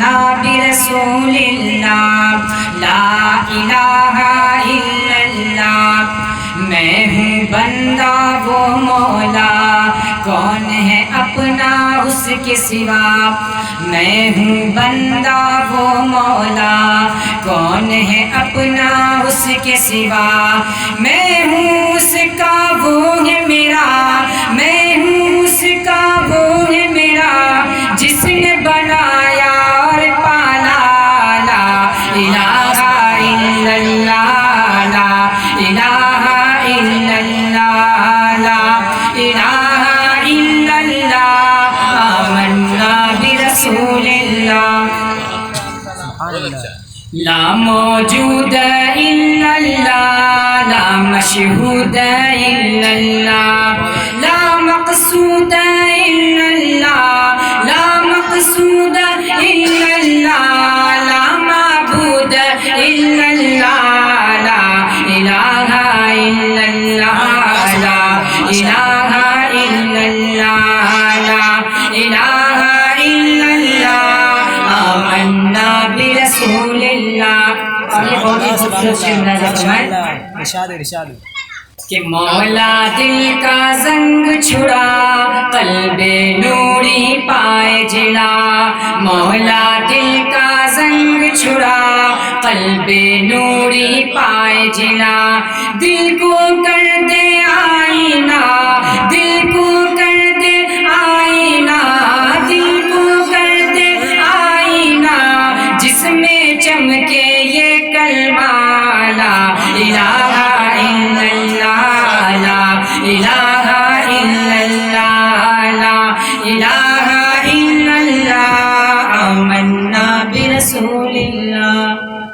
آمنا برسول اللہ لا الہ الا اللہ. میں ہوں بندہ وہ مولا کون ہے اپنا اس کے سوا. میں ہوں بندہ وہ مولا کون ہے اپنا اس کے سوا. میں ہوں اس کا وہ ہے میرا. میں ہوں اس کا وہ ہے میرا جس نے بنایا اور پالا. لا الہ الا اللہ لا الہ الا اللہ لا الہ الا اللہ. آمنا برسول اللہ لا موجود الا اللہ لا مشہود الا اللہ لا مقصود الا اللہ لا مقصود الا اللہ لا معبود الا اللہ لا الہ الا اللہ لا الہ الا اللہ لا الہ الا اللہ. آمنا برسول اللہ. اور یہ بہت ہی خوبصورت شعر ملاحظہ فرمائیں ارشاد کہ مولا دل کا زنگ چھڑا قلب نوری پائے جلا. مولا دل کا زنگ چھڑا قلب نوری پائے جلا. دل کو کر دے آئینہ دل کو کر دے آئینہ دل کو کر دے آئینہ جس میں چمکے یہ کلمہ لا الہ الا اللہ لا الہ الا اللہ لا الہ الا اللہ. آمنا برسول اللہ.